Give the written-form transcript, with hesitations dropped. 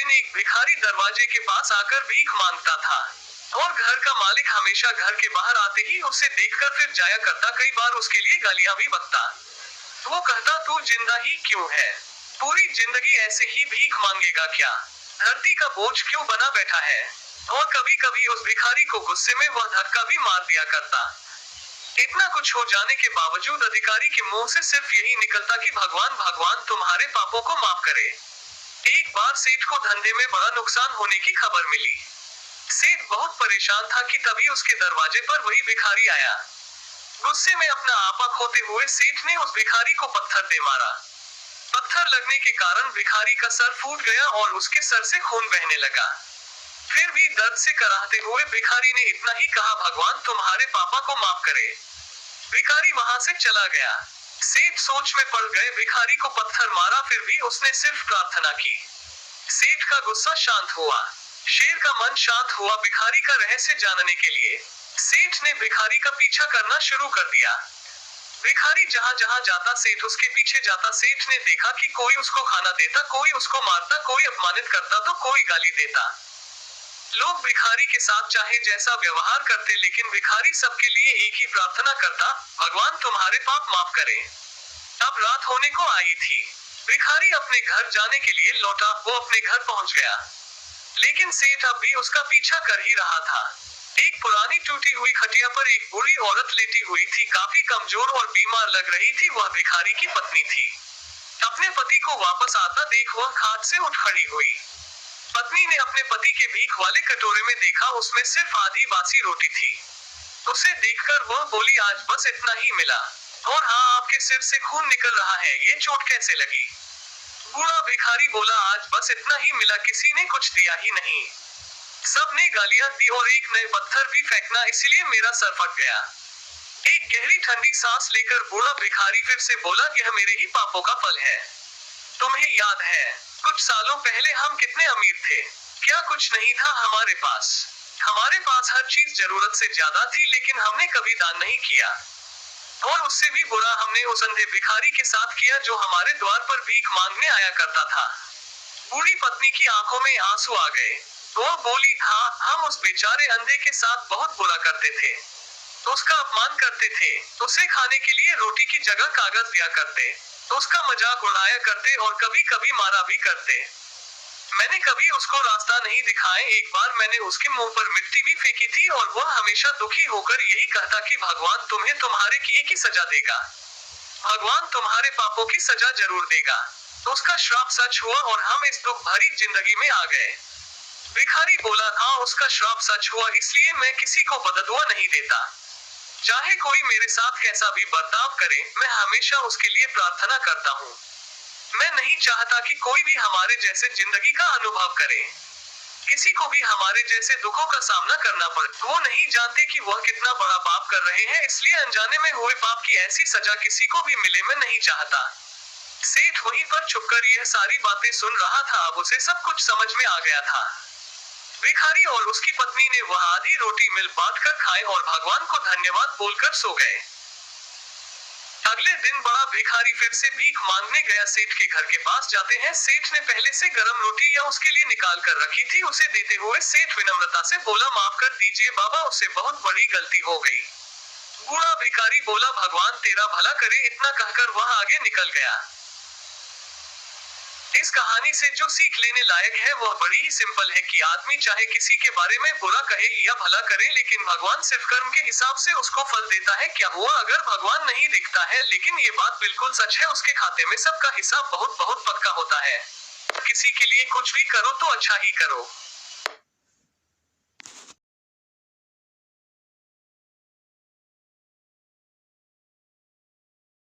दिन एक भिखारी दरवाजे के पास आकर भीख मांगता था और घर का मालिक हमेशा घर के बाहर आते ही उसे देखकर फिर जाया करता, कई बार उसके लिए गालियां भी बकता। वो कहता, तू जिंदा ही क्यों है? पूरी जिंदगी ऐसे ही भीख मांगेगा क्या? धरती का बोझ क्यों बना बैठा है? और कभी कभी उस भिखारी को गुस्से में वह धक्का भी मार दिया करता। इतना कुछ हो जाने के बावजूद अधिकारी के मुंह से सिर्फ यही निकलता कि भगवान भगवान तुम्हारे पापों को माफ करे। एक बार सेठ को धंधे में बड़ा नुकसान होने की खबर मिली। सेठ बहुत परेशान था कि तभी उसके दरवाजे पर वही भिखारी आया। गुस्से में अपना आपा खोते हुए सेठ ने उस भिखारी को पत्थर दे मारा। पत्थर लगने के कारण भिखारी का सर फूट गया और उसके सर से खून बहने लगा। फिर भी दर्द से कराहते हुए भिखारी ने इतना ही कहा, भगवान तुम्हारे पापा को माफ करे। भिखारी वहां से चला गया। सेठ सोच में पड़ गए, भिखारी को पत्थर मारा फिर भी उसने सिर्फ प्रार्थना की। सेठ का गुस्सा शांत हुआ, शेर का मन शांत हुआ। भिखारी का रहस्य जानने के लिए सेठ ने भिखारी का पीछा करना शुरू कर दिया। भिखारी जहां जहां जाता सेठ उसके पीछे जाता। सेठ ने देखा कि कोई उसको खाना देता, कोई उसको मारता, कोई अपमानित करता तो कोई गाली देता। लोग भिखारी के साथ चाहे जैसा व्यवहार करते, लेकिन भिखारी सबके लिए एक ही प्रार्थना करता, भगवान तुम्हारे पाप माफ करे। अब रात होने को आई थी। भिखारी अपने घर जाने के लिए लौटा। वो अपने घर पहुंच गया, लेकिन सेठ अब भी उसका पीछा कर ही रहा था। एक पुरानी टूटी हुई खटिया पर एक बूढ़ी औरत लेटी हुई थी, काफी कमजोर और बीमार लग रही थी। वह भिखारी की पत्नी थी। अपने पति को वापस आता देख वह खाट से उठ खड़ी हुई। पत्नी ने अपने पति के भीख वाले कटोरे में देखा, उसमें सिर्फ आधी बासी रोटी थी। उसे देखकर वह बोली, आज बस इतना ही मिला। और हाँ, आपके सिर से खून निकल रहा है, ये चोट कैसे लगी? बूढ़ा भिखारी बोला, आज बस इतना ही मिला, किसी ने कुछ दिया ही नहीं। सबने गालियां दी और एक नए पत्थर भी फेंकना, इसलिए मेरा सर फट गया। एक गहरी ठंडी सांस लेकर बूढ़ा भिखारी फिर से बोला, यह मेरे ही पापों का फल है। तुम्हें याद है कुछ सालों पहले हम कितने अमीर थे? क्या कुछ नहीं था हमारे पास? हमारे पास हर चीज जरूरत से ज्यादा थी, लेकिन हमने कभी दान नहीं किया। और उससे भी बुरा हमने उस अंधे भिखारी के साथ किया जो हमारे द्वार पर भीख मांगने आया करता था। बूढ़ी पत्नी की आंखों में आंसू आ गए। वो बोली, हाँ, हम उस बेचारे अंधे के साथ बहुत बुरा करते थे। उसका अपमान करते थे, उसे खाने के लिए रोटी की जगह कागज दिया करते, उसका मजाक उड़ाया करते और कभी कभी मारा भी करते। मैंने कभी उसको रास्ता नहीं दिखाया। एक बार मैंने उसके मुंह पर मिट्टी भी फेंकी थी और वह हमेशा दुखी होकर यही कहता कि भगवान तुम्हें तुम्हारे किए की सजा देगा। भगवान तुम्हारे पापों की सजा जरूर देगा। उसका श्राप सच हुआ और हम इस दुख भरी जिंदगी में आ गए। भिखारी बोला, हाँ, उसका श्राप सच हुआ, इसलिए मैं किसी को बददुआ नहीं देता। चाहे कोई मेरे साथ कैसा भी बर्ताव करे, मैं हमेशा उसके लिए प्रार्थना करता हूँ। मैं नहीं चाहता कि कोई भी हमारे जैसे जिंदगी का अनुभव करे, किसी को भी हमारे जैसे दुखों का सामना करना पड़े। वो नहीं जानते कि वह कितना बड़ा पाप कर रहे हैं, इसलिए अनजाने में हुए पाप की ऐसी सजा किसी को भी मिले, मैं नहीं चाहता। सेठ वहीं पर छुपकर यह सारी बातें सुन रहा था। अब उसे सब कुछ समझ में आ गया था। भिखारी और उसकी पत्नी ने वह आधी रोटी मिल बांट कर खाए और भगवान को धन्यवाद बोलकर सो गए। अगले दिन बड़ा भिखारी फिर से भीख मांगने गया। सेठ के घर के पास जाते हैं। सेठ ने पहले से गरम रोटी या उसके लिए निकाल कर रखी थी। उसे देते हुए सेठ विनम्रता से बोला, माफ कर दीजिए बाबा, उससे बहुत बड़ी गलती हो गई। बूढ़ा भिखारी बोला, भगवान तेरा भला करे। इतना कहकर वह आगे निकल गया। इस कहानी से जो सीख लेने लायक है वह बड़ी ही सिंपल है कि आदमी चाहे किसी के बारे में बुरा कहे या भला करे, लेकिन भगवान सिर्फ कर्म के हिसाब से उसको फल देता है। क्या हुआ अगर भगवान नहीं दिखता है? लेकिन ये बात बिल्कुल सच है, उसके खाते में सबका हिसाब बहुत बहुत पक्का होता है। किसी के लिए कुछ भी करो तो अच्छा ही करो।